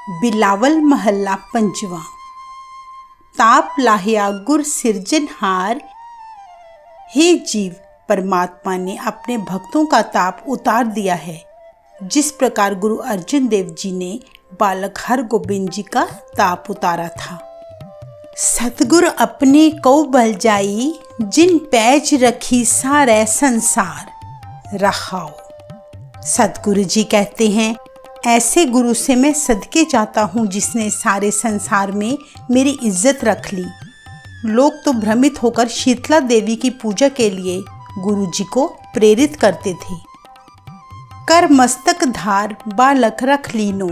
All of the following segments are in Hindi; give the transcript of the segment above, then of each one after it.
बिलावल महल्ला पंजवा। ताप लाहिया गुर सिरजनहार। हे जीव, परमात्मा ने अपने भक्तों का ताप उतार दिया है। जिस प्रकार गुरु अर्जुन देव जी ने बालक हरगोबिंद जी का ताप उतारा था। सतगुरु अपने को बल जाई, जिन पैज रखी सारे संसार रहाओ। सतगुरु जी कहते हैं, ऐसे गुरु से मैं सदके जाता हूँ जिसने सारे संसार में मेरी इज्जत रख ली। लोग तो भ्रमित होकर शीतला देवी की पूजा के लिए गुरु जी को प्रेरित करते थे। कर मस्तक धार बालक रख लीनो।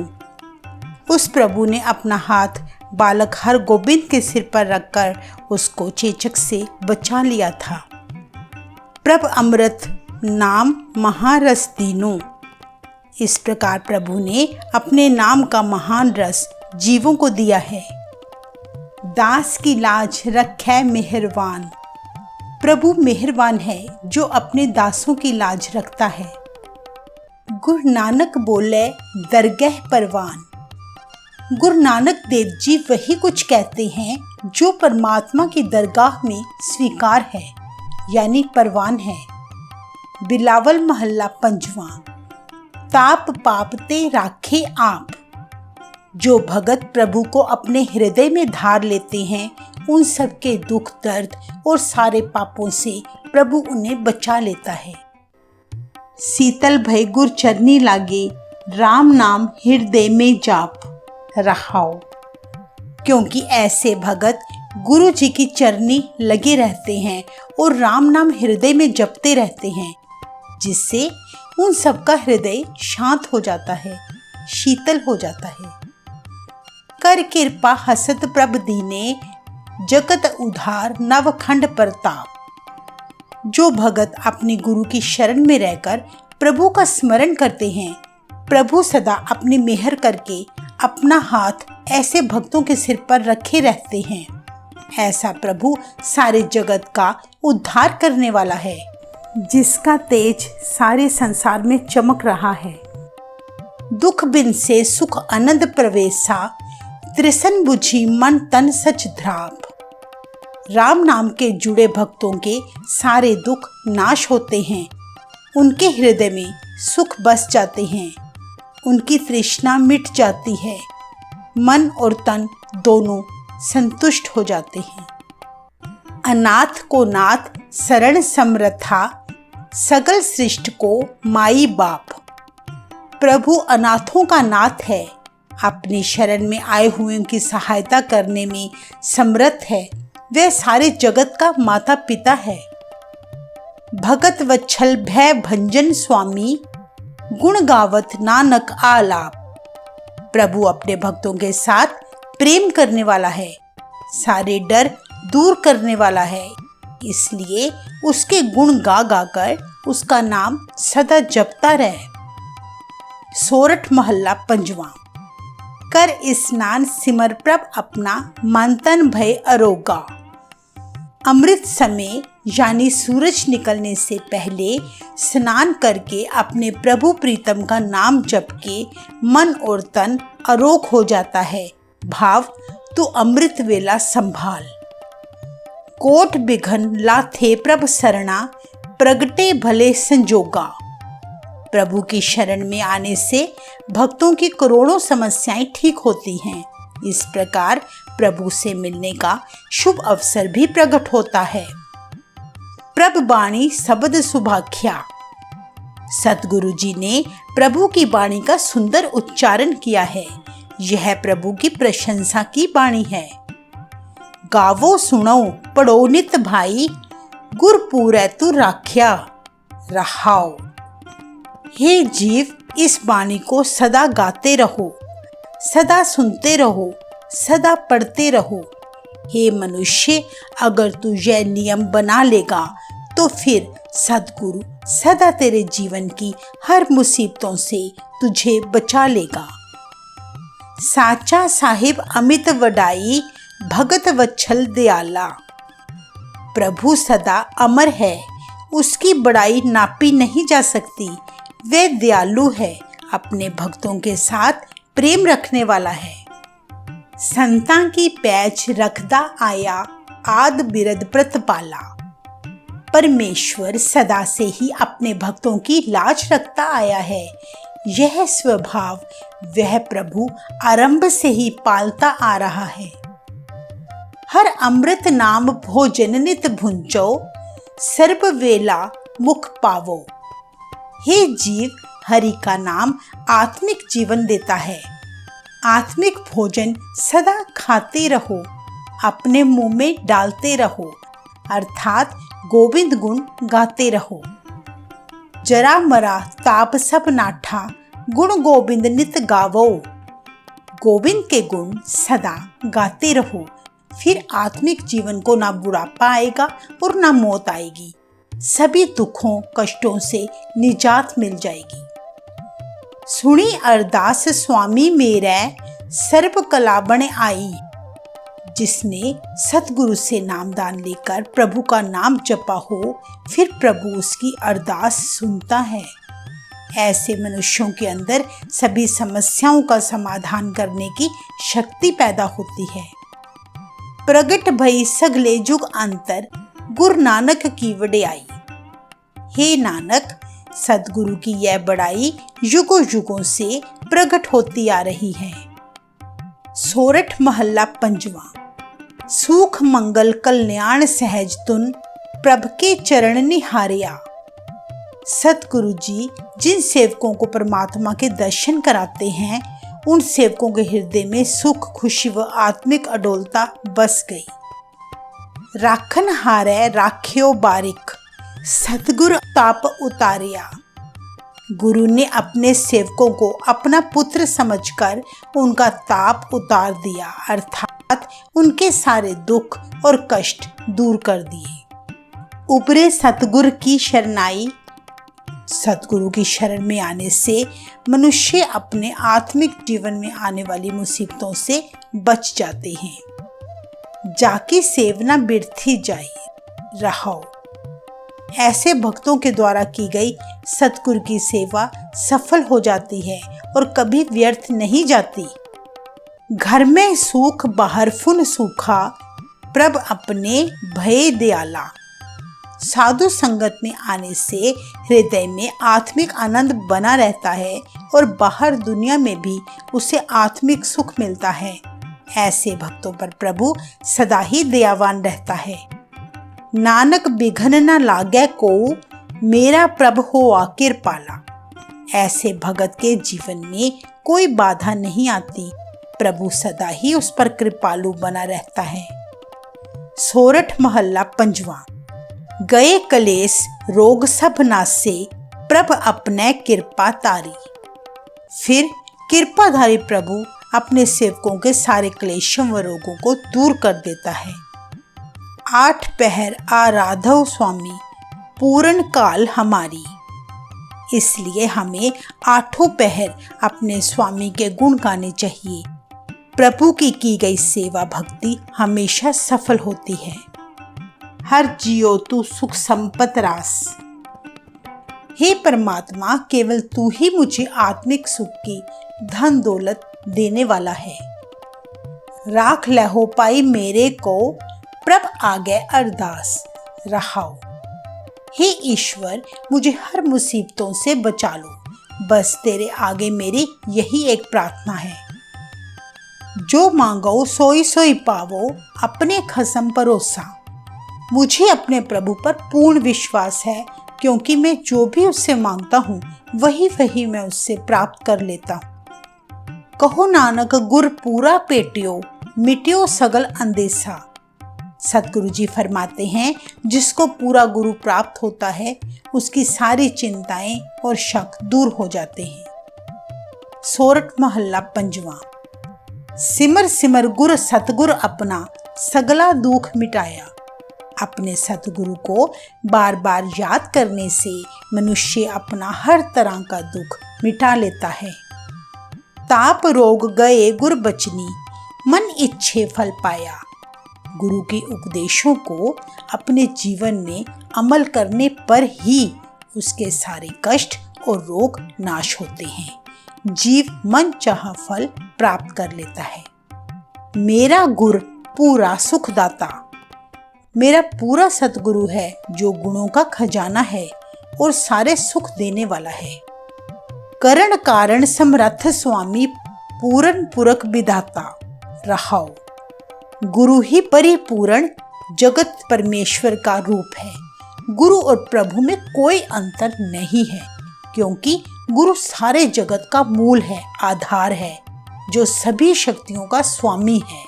उस प्रभु ने अपना हाथ बालक हरगोबिंद के सिर पर रखकर उसको चेचक से बचा लिया था। प्रभ अमृत नाम महारस दीनो। इस प्रकार प्रभु ने अपने नाम का महान रस जीवों को दिया है। दास की लाज रखे मेहरबान। प्रभु मेहरबान है जो अपने दासों की लाज रखता है। गुरु नानक बोले दरगह परवान। गुरु नानक देव जी वही कुछ कहते हैं जो परमात्मा की दरगाह में स्वीकार है, यानी परवान है। बिलावल महल्ला पंजवा। ताप पाप ते राखे आप। जो भगत प्रभु को अपने हृदय में धार लेते हैं, उन सब के दुख दर्द और सारे पापों से प्रभु उन्हें बचा लेता है। शीतल भय गुर चरनी लागे, राम नाम हृदय में जाप रहाओ। क्योंकि ऐसे भगत गुरु जी की चरनी लगे रहते हैं और राम नाम हृदय में जपते रहते हैं, जिससे उन सबका हृदय शांत हो जाता है, शीतल हो जाता है। कर कृपा हसत प्रभ दीने, जगत उधार नवखंड प्रताप। जो भगत अपने गुरु की शरण में रहकर प्रभु का स्मरण करते हैं, प्रभु सदा अपनी मेहर करके अपना हाथ ऐसे भक्तों के सिर पर रखे रहते हैं। ऐसा प्रभु सारे जगत का उद्धार करने वाला है, जिसका तेज सारे संसार में चमक रहा है। दुख बिन से सुख आनंद प्रवेशा, त्रिसन बुझी मन तन सच ध्राप। राम नाम के जुड़े भक्तों के सारे दुख नाश होते हैं, उनके हृदय में सुख बस जाते हैं, उनकी तृष्णा मिट जाती है, मन और तन दोनों संतुष्ट हो जाते हैं। अनाथ को नाथ शरण समर्था, सगल सृष्ट को माई बाप। प्रभु अनाथों का नाथ है, अपनी शरण में आए हुए की सहायता करने में समर्थ है। वह सारे जगत का माता पिता है। भगत वत्सल भय भंजन स्वामी, गुण गावत नानक आलाप। प्रभु अपने भक्तों के साथ प्रेम करने वाला है, सारे डर दूर करने वाला है, इसलिए उसके गुण गा गाकर उसका नाम सदा जपता रहे। सोरठ महल्ला पंजवा। कर स्नान सिमर प्रभ अपना, मन तन भय अरोगा। अमृत समय यानी सूरज निकलने से पहले स्नान करके अपने प्रभु प्रीतम का नाम जप के मन और तन अरोग हो जाता है। भाव तू अमृत वेला संभाल। कोट बिघन लाथे प्रभ शरणा, प्रगटे भले संजोगा। प्रभु की शरण में आने से भक्तों की करोड़ों समस्याएं ठीक होती हैं। इस प्रकार प्रभु से मिलने का शुभ अवसर भी प्रकट होता है। प्रभ बाणी शब्द सुभाख्या। सतगुरु जी ने प्रभु की वाणी का सुंदर उच्चारण किया है। यह प्रभु की प्रशंसा की वाणी है। गावो सुनो पढ़ो नित भाई, गुर पूरै तू राख्या रहाओ। हे जीव, इस वाणी को सदा गाते रहो, सदा सुनते रहो, सदा पढ़ते रहो। हे मनुष्य, अगर तू यह नियम बना लेगा तो फिर सद्गुरु सदा तेरे जीवन की हर मुसीबतों से तुझे बचा लेगा। साचा साहिब अमित वडाई, भगत वत्सल दयाला। प्रभु सदा अमर है, उसकी बड़ाई नापी नहीं जा सकती। वह दयालु है, अपने भक्तों के साथ प्रेम रखने वाला है। संतां की पैच रखदा आया आद बिरद प्रतिपाला। परमेश्वर सदा से ही अपने भक्तों की लाज रखता आया है। यह स्वभाव वह प्रभु आरंभ से ही पालता आ रहा है। हर अमृत नाम भोजन नित भुंजो, सर्व वेला मुख पावो। हे जीव, हरि का नाम आत्मिक जीवन देता है। आत्मिक भोजन सदा खाते रहो, अपने मुंह में डालते रहो, अर्थात गोविंद गुण गाते रहो। जरा मरा ताप सब नाठा, गुण गोविंद नित गावो। गोविंद के गुण सदा गाते रहो, फिर आत्मिक जीवन को ना बुढ़ापा आएगा और ना मौत आएगी। सभी दुखों कष्टों से निजात मिल जाएगी। सुनी अरदास स्वामी मेरे, सर्व कला बन आई। जिसने सतगुरु से नामदान लेकर प्रभु का नाम जपा हो, फिर प्रभु उसकी अरदास सुनता है। ऐसे मनुष्यों के अंदर सभी समस्याओं का समाधान करने की शक्ति पैदा होती है। प्रगट भई सगले जुग अंतर, गुरु नानक की वड्याई। हे नानक, सतगुरु की यह बड़ाई युगों युगों से प्रकट होती आ रही है। सोरठ महला पंजवा। सुख मंगल कल्याण सहज तुन, प्रभ के चरण निहारिया। सतगुरु जी जिन सेवकों को परमात्मा के दर्शन कराते हैं, उन सेवकों के हृदय में सुख, खुशी व आत्मिक अडोलता बस गई। राखन हारै राख्यो बारिक, सतगुरु ताप उतारिया। गुरु ने अपने सेवकों को अपना पुत्र समझकर उनका ताप उतार दिया, अर्थात उनके सारे दुख और कष्ट दूर कर दिए। उपरे सतगुरु की शरणाई। सतगुरु की शरण में आने से मनुष्य अपने आत्मिक जीवन में आने वाली मुसीबतों से बच जाते हैं। जाकी सेवना बिरथी जाए रहो। ऐसे भक्तों के द्वारा की गई सतगुरु की सेवा सफल हो जाती है और कभी व्यर्थ नहीं जाती। घर में सुख बाहर फुन सूखा, प्रभ अपने भय दयाला। साधु संगत में आने से हृदय में आत्मिक आनंद बना रहता है और बाहर दुनिया में भी उसे आत्मिक सुख मिलता है। ऐसे भक्तों पर प्रभु सदा ही दयावान रहता है। नानक बिघन न लागे को, मेरा प्रभु होआ कृपाला। ऐसे भगत के जीवन में कोई बाधा नहीं आती, प्रभु सदा ही उस पर कृपालु बना रहता है। सोरठ महला पंजवा। गए कलेस रोग सब नासे, प्रभ अपने कृपा तारी। फिर कृपाधारी प्रभु अपने सेवकों के सारे क्लेशों व रोगों को दूर कर देता है। 8 पहर आराधो स्वामी, पूर्ण काल हमारी। इसलिए हमें 8 पहर अपने स्वामी के गुण गाने चाहिए। प्रभु की गई सेवा भक्ति हमेशा सफल होती है। हर जियो तू सुख संपत रास। हे परमात्मा, केवल तू ही मुझे आत्मिक सुख की धन दौलत देने वाला है। राख लहो पाई मेरे को, प्रभ आगे अरदास रहाओ। हे ईश्वर, मुझे हर मुसीबतों से बचा लो। बस तेरे आगे मेरी यही एक प्रार्थना है। जो मांगो सोई सोई पावो, अपने खसम परोसा। मुझे अपने प्रभु पर पूर्ण विश्वास है, क्योंकि मैं जो भी उससे मांगता हूँ वही मैं उससे प्राप्त कर लेता हूँ। कहो नानक गुर पूरा पेटियो, मिटियो सगल अंदेशा। सतगुरु जी फरमाते हैं, जिसको पूरा गुरु प्राप्त होता है उसकी सारी चिंताएं और शक दूर हो जाते हैं। सोरठ महला पंजवा। सिमर सिमर गुर सतगुर अपना, सगला दुख मिटाया। अपने सतगुरु को बार बार याद करने से मनुष्य अपना हर तरह का दुख मिटा लेता है। ताप रोग गए गुर बचनी, मन इच्छे फल पाया। गुरु के उपदेशों को अपने जीवन में अमल करने पर ही उसके सारे कष्ट और रोग नाश होते हैं। जीव मन चाहा फल प्राप्त कर लेता है। मेरा गुर पूरा सुखदाता, मेरा पूरा सतगुरु है जो गुणों का खजाना है और सारे सुख देने वाला है। करण कारण समर्थ स्वामी पूरन पुरख विधाता रहाओ। गुरु ही परिपूर्ण जगत परमेश्वर का रूप है। गुरु और प्रभु में कोई अंतर नहीं है, क्योंकि गुरु सारे जगत का मूल है, आधार है, जो सभी शक्तियों का स्वामी है।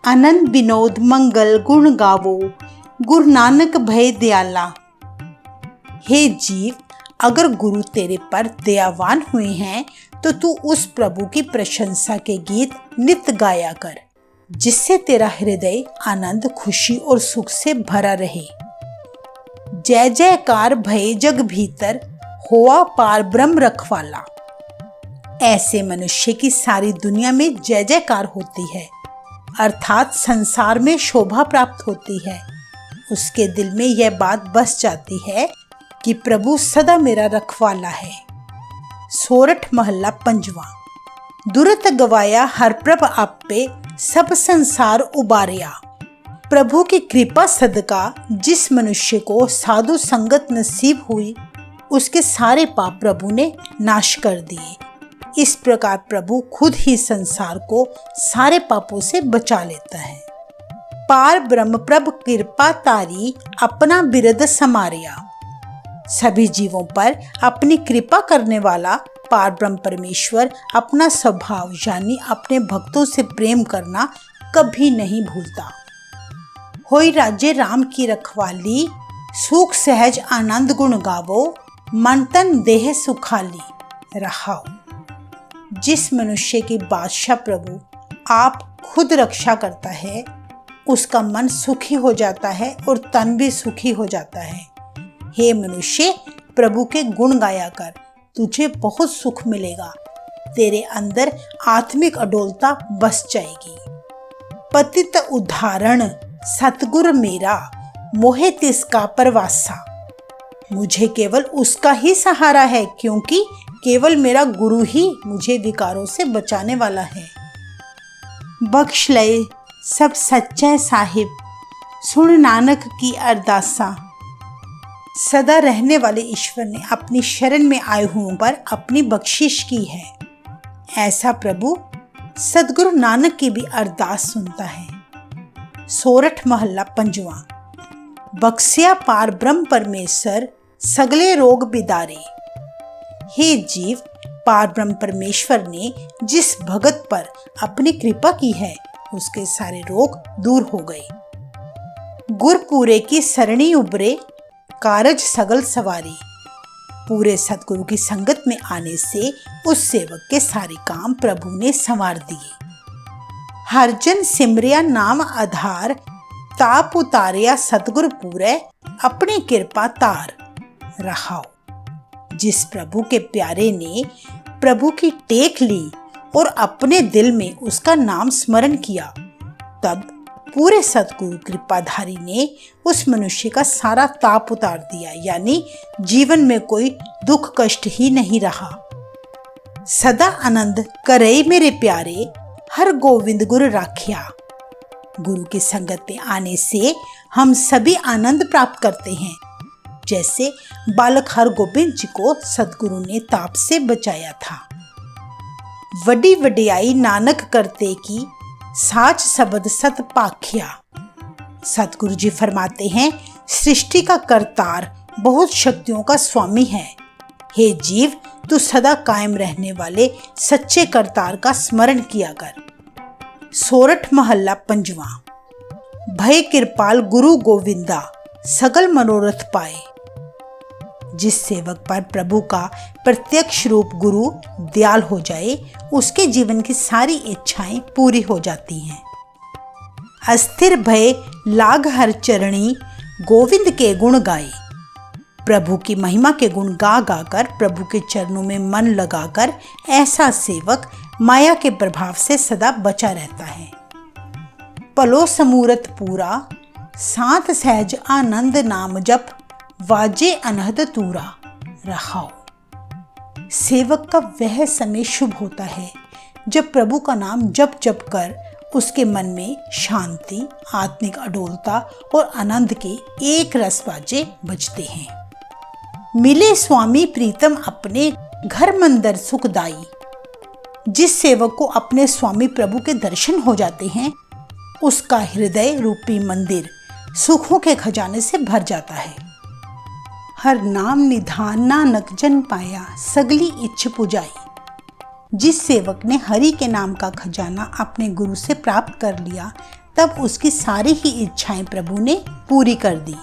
आनंद विनोद मंगल गुण गावो, गुरु नानक भय दयाला। हे जीव, अगर गुरु तेरे पर दयावान हुए हैं तो तू उस प्रभु की प्रशंसा के गीत नित्य गाया कर, जिससे तेरा हृदय आनंद, खुशी और सुख से भरा रहे। जय जयकार भय जग भीतर, होआ पार ब्रह्म रखवाला। ऐसे मनुष्य की सारी दुनिया में जय जयकार होती है, अर्थात संसार में शोभा प्राप्त होती है। उसके दिल में यह बात बस जाती है कि प्रभु सदा मेरा रखवाला है। सोरठ महला पंजवा। दुरत गवाया हर प्रभ आपे, सब संसार उबारिया। प्रभु की कृपा सदका जिस मनुष्य को साधु संगत नसीब हुई, उसके सारे पाप प्रभु ने नाश कर दिए। इस प्रकार प्रभु खुद ही संसार को सारे पापों से बचा लेता है। पार ब्रह्म प्रभ कृपा तारी, अपना बिरद समारिया। सभी जीवों पर अपनी कृपा करने वाला पार ब्रह्म परमेश्वर अपना स्वभाव यानी अपने भक्तों से प्रेम करना कभी नहीं भूलता। होई राज्य राम की रखवाली, सुख सहज आनंद गुण गावो, मन तन देह सुखाली रहाओ। जिस मनुष्य की बादशाह प्रभु आप खुद रक्षा करता है, उसका मन सुखी हो जाता है और तन भी सुखी हो जाता है। हे मनुष्य, प्रभु के गुण गाया कर, तुझे बहुत सुख मिलेगा। तेरे अंदर आत्मिक अडोलता बस जाएगी। पतित उदाहरण सतगुर मेरा, मोहे तिसका परवासा। मुझे केवल उसका ही सहारा है, क्योंकि केवल मेरा गुरु ही मुझे विकारों से बचाने वाला है। बख्श लय सब सच्चा साहिब, सुन नानक की अरदासा। सदा रहने वाले ईश्वर ने अपनी शरण में आए हुओं पर अपनी बख्शिश की है। ऐसा प्रभु सदगुरु नानक की भी अरदास सुनता है। सोरठ महला पंजवा। बख्शिया पार ब्रह्म परमेश्वर, सगले रोग बिदारे। हे जीव, पार ब्रह्म परमेश्वर ने जिस भगत पर अपनी कृपा की है, उसके सारे रोग दूर हो गए। गुरपुरे की सरणी उबरे, कारज सगल सवारी। पूरे सतगुरु की संगत में आने से उस सेवक के सारे काम प्रभु ने संवार दिए। हर जन सिमरिया नाम आधार, ताप उतारिया सतगुरु पूरे, अपनी कृपा तार रहाओ। जिस प्रभु के प्यारे ने प्रभु की टेक ली और अपने दिल में उसका नाम स्मरण किया, तब पूरे सतगुरु कृपाधारी ने उस मनुष्य का सारा ताप उतार दिया, यानी जीवन में कोई दुख कष्ट ही नहीं रहा। सदा आनंद करे मेरे प्यारे, हर गोविंद गुरु राखिया। गुरु की संगत में आने से हम सभी आनंद प्राप्त करते हैं, जैसे बालक हर गोबिंद जी को सतगुरु ने ताप से बचाया था। वडी वडियाई नानक करते की, साच शब्द सत पाख्या। सतगुरु जी फरमाते हैं, सृष्टि का करतार बहुत शक्तियों का स्वामी है। हे जीव, तू सदा कायम रहने वाले सच्चे करतार का स्मरण किया कर। सोरठ महला पंजवा। भय कृपाल गुरु गोविंदा, सगल मनोरथ पाए। जिस सेवक पर प्रभु का प्रत्यक्ष रूप गुरु दयाल हो जाए, उसके जीवन की सारी इच्छाएं पूरी हो जाती हैं। अस्थिर भय लाग हर चरणी, गोविंद के गुण गाए। प्रभु की महिमा के गुण गा गा कर प्रभु के चरणों में मन लगाकर ऐसा सेवक माया के प्रभाव से सदा बचा रहता है। पलो समूरत पूरा, साथ सहज आनंद नाम जप, वाजे अनहद तूरा रहाओ। सेवक का वह समय शुभ होता है जब प्रभु का नाम जप जप कर उसके मन में शांति, आत्मिक अडोलता और आनंद के एक रस बाजे बजते हैं। मिले स्वामी प्रीतम अपने घर मंदिर सुखदाई। जिस सेवक को अपने स्वामी प्रभु के दर्शन हो जाते हैं, उसका हृदय रूपी मंदिर सुखों के खजाने से भर जाता है। हर नाम निधान नानक जन पाया, सगली इच्छ पुजाई। जिस सेवक ने हरि के नाम का खजाना अपने गुरु से प्राप्त कर लिया, तब उसकी सारी ही इच्छाएं प्रभु ने पूरी कर दी।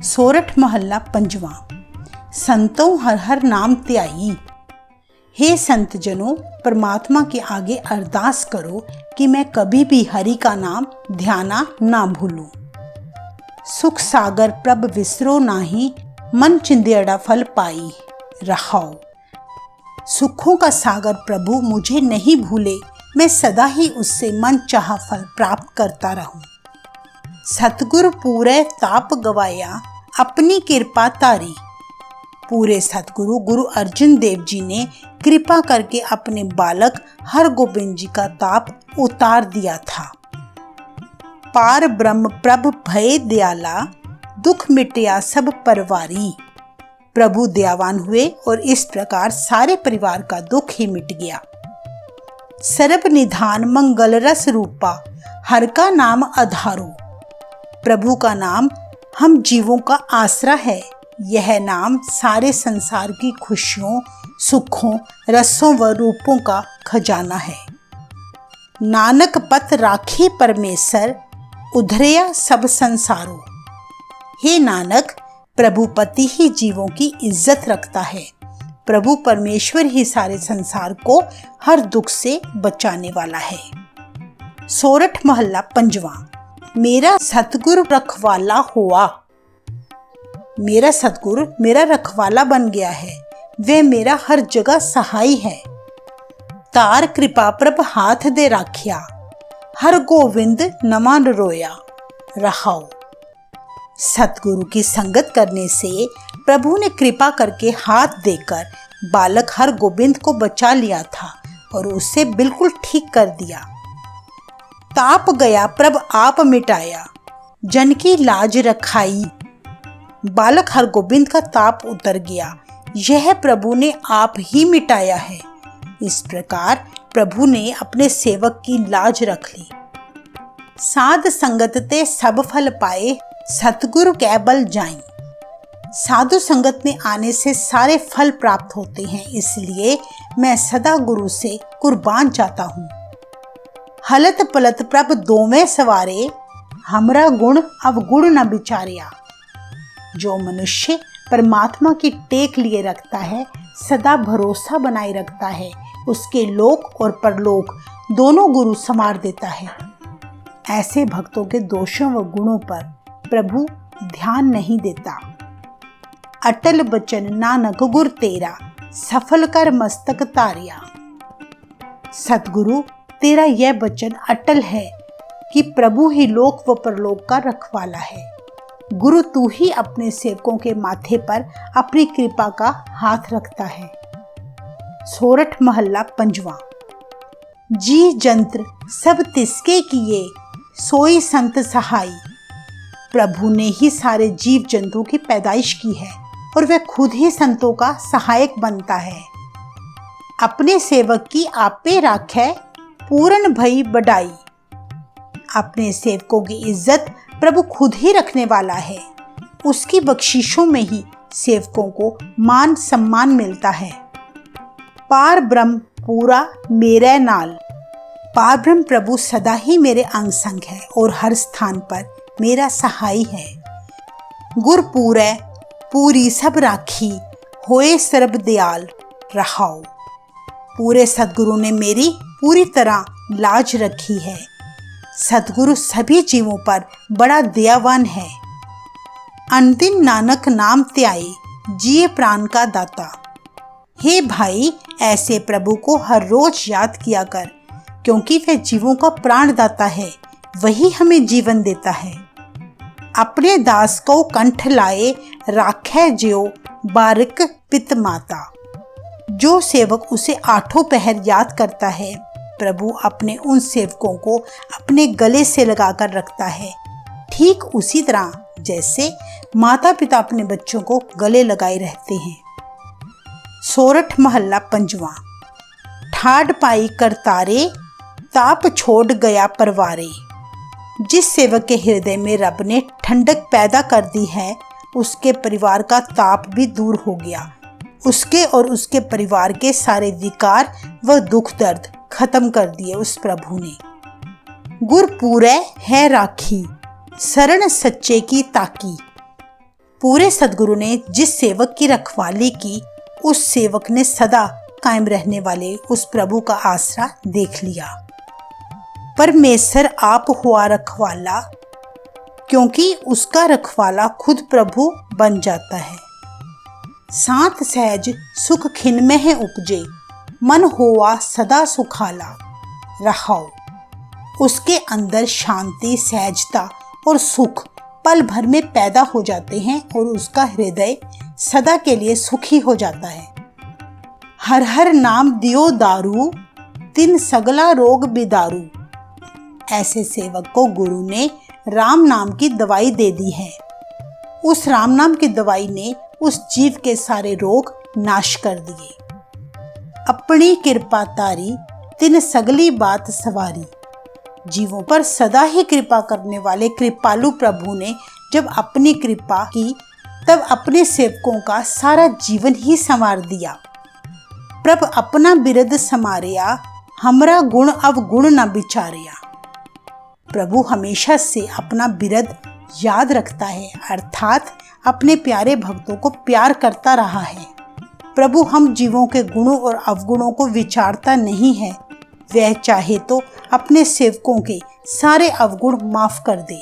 सोरठ महल्ला पंजवा। संतों हर हर नाम त्याई। हे संत जनों, परमात्मा के आगे अरदास करो कि मैं कभी भी हरि का नाम ध्याना ना भूलूं। सुख सागर प्रभ विसरो नाही, मन चिंदियड़ा फल पाई रहाओ। सुखों का सागर प्रभु मुझे नहीं भूले, मैं सदा ही उससे मन चाहा फल प्राप्त करता रहूं। सतगुरु पूरे ताप गवाया, अपनी कृपा तारी। पूरे सतगुरु गुरु अर्जुन देव जी ने कृपा करके अपने बालक हरगोबिंद जी का ताप उतार दिया था। पार ब्रह्म प्रभ भय दयाला, दुख मिटया सब परवारी। प्रभु दयावान हुए और इस प्रकार सारे परिवार का दुख ही मिट गया। सर्ब निधान मंगल रस रूपा, हर का नाम आधारो। प्रभु का नाम हम जीवों का आसरा है। यह नाम सारे संसार की खुशियों, सुखों, रसों व रूपों का खजाना है। नानक पत राखी परमेश्वर, उधरया सब संसारो। हे नानक, प्रभु पति ही जीवों की इज्जत रखता है। प्रभु परमेश्वर ही सारे संसार को हर दुख से बचाने वाला है। सोरठ महल्ला पंजवा। मेरा सतगुरु रखवाला हुआ। मेरा सतगुरु मेरा रखवाला बन गया है। वह मेरा हर जगह सहाय है। तार कृपा प्रभ हाथ दे राखिया, हर गोविंद नमन रोया रहाओ। सतगुरु की संगत करने से प्रभु ने कृपा करके हाथ देकर बालक हर गोबिंद को बचा लिया था और उसे बिल्कुल ठीक कर दिया। ताप गया प्रभ आप मिटाया, जन की लाज रखाई। बालक हर गोबिंद का ताप उतर गया, यह प्रभु ने आप ही मिटाया है। इस प्रकार प्रभु ने अपने सेवक की लाज रख ली। साध संगत ते सब फल पाए, सतगुरु कै बल जाई। साधु संगत में आने से सारे फल प्राप्त होते हैं, इसलिए मैं सदा गुरु से कुर्बान जाता हूँ। हलत पलत प्रभ दोवें सवारे, हमरा गुण अवगुण न बिचारिया। जो मनुष्य परमात्मा की टेक लिए रखता है, सदा भरोसा बनाए रखता है, उसके लोक और परलोक दोनों गुरु संवार देता है। ऐसे भक्तों के दोषों व गुणों पर प्रभु ध्यान नहीं देता। अटल बचन नानक गुर तेरा, सफल कर मस्तक तारिया। सतगुरु तेरा यह वचन अटल है कि प्रभु ही लोक व परलोक का रखवाला है। गुरु तू ही अपने सेवकों के माथे पर अपनी कृपा का हाथ रखता है। सोरठ महल्ला पंजवा। जी जंत्र सब तिसके किए, सोई संत सहाई। प्रभु ने ही सारे जीव जंतुओं की पैदाइश की है और वह खुद ही संतों का सहायक बनता है। अपने सेवक की आपे राखै, पूर्ण भई बढ़ाई। अपने सेवकों की इज्जत प्रभु खुद ही रखने वाला है। उसकी बख्शिशों में ही सेवकों को मान सम्मान मिलता है। पार ब्रह्म पूरा मेरे नाल। पार ब्रह्म प्रभु सदा ही मेरे अंग संग है और हर स्थान पर मेरा सहाय है। गुर पूरै पूरी सब राखी, होए सर्ब दयाल रहाओ। पूरे सतगुरु ने मेरी पूरी तरह लाज रखी है। सतगुरु सभी जीवों पर बड़ा दयावान है। अनदिन नानक नाम त्याई, जिए प्राण का दाता। हे भाई, ऐसे प्रभु को हर रोज याद किया कर, क्योंकि वह जीवों का प्राण दाता है, वही हमें जीवन देता है। अपने दास को कंठ लाए, राखै ज्यो बारिक पित माता। जो सेवक उसे आठों पहर याद करता है, प्रभु अपने उन सेवकों को अपने गले से लगाकर रखता है, ठीक उसी तरह जैसे माता पिता अपने बच्चों को गले लगाए रहते हैं। सोरठ महला पंजवा। ठाड़ पाई करतारे, ताप छोड़ गया परवारे। जिस सेवक के हृदय में रब ने ठंडक पैदा कर दी है, उसके परिवार का ताप भी दूर हो गया। उसके और उसके परिवार के सारे विकार व दुख दर्द खत्म कर दिए उस प्रभु ने। गुर पूरे है राखी, शरण सच्चे की ताकी। पूरे सदगुरु ने जिस सेवक की रखवाली की, उस सेवक ने सदा कायम रहने वाले उस प्रभु का आसरा देख लिया। परमेश्वर आप हुआ रखवाला, क्योंकि उसका रखवाला खुद प्रभु बन जाता है। सात सहज सुख खिन में है उपजे, मन होवा सदा सुखाला। रहाओ, उसके अंदर शांति, सहजता और सुख पल भर में पैदा हो जाते हैं और उसका हृदय सदा के लिए सुखी हो जाता है। हर हर नाम दियो दारू, तिन सगला रोग बिदारू। ऐसे सेवक को गुरु ने राम नाम की दवाई दे दी है। उस राम नाम की दवाई ने उस जीव के सारे रोग नाश कर दिए। अपनी कृपा तारी, तिन सगली बात सवारी। जीवों पर सदा ही कृपा करने वाले कृपालु प्रभु ने जब अपनी कृपा की, तब अपने सेवकों का सारा जीवन ही संवार दिया। प्रभ अपना बिरद समारिया, हमरा गुण अवगुण न विचारिया। प्रभु हमेशा से अपना बिरद याद रखता है, अर्थात अपने प्यारे भक्तों को प्यार करता रहा है। प्रभु हम जीवों के गुणों और अवगुणों को विचारता नहीं है। वह चाहे तो अपने सेवकों के सारे अवगुण माफ कर दे।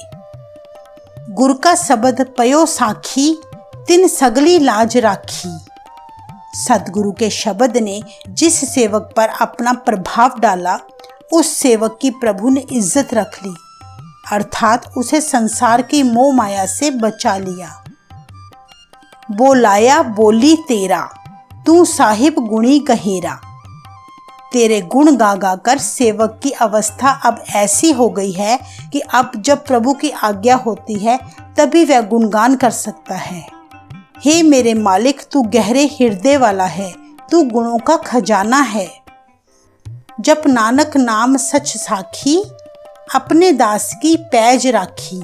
गुर का शब्द पयो साखी, तिन सगली लाज राखी। सदगुरु के शब्द ने जिस सेवक पर अपना प्रभाव डाला, उस सेवक की प्रभु ने इज्जत रख ली, अर्थात उसे संसार की मोह माया से बचा लिया। बोलाया बोली तेरा, तू साहिब गुणी गहेरा। तेरे गुण गा गा कर सेवक की अवस्था अब ऐसी हो गई है कि अब जब प्रभु की आज्ञा होती है तभी वह गुणगान कर सकता है। हे मेरे मालिक, तू गहरे हृदय वाला है, तू गुणों का खजाना है। जब नानक नाम सच साखी, अपने दास की पैज राखी।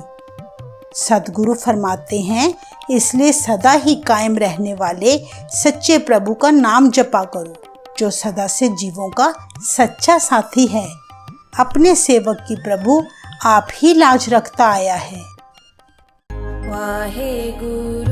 सदगुरु फरमाते हैं, इसलिए सदा ही कायम रहने वाले सच्चे प्रभु का नाम जपा करो, जो सदा से जीवों का सच्चा साथी है। अपने सेवक की प्रभु आप ही लाज रखता आया है। वाहे गुरु।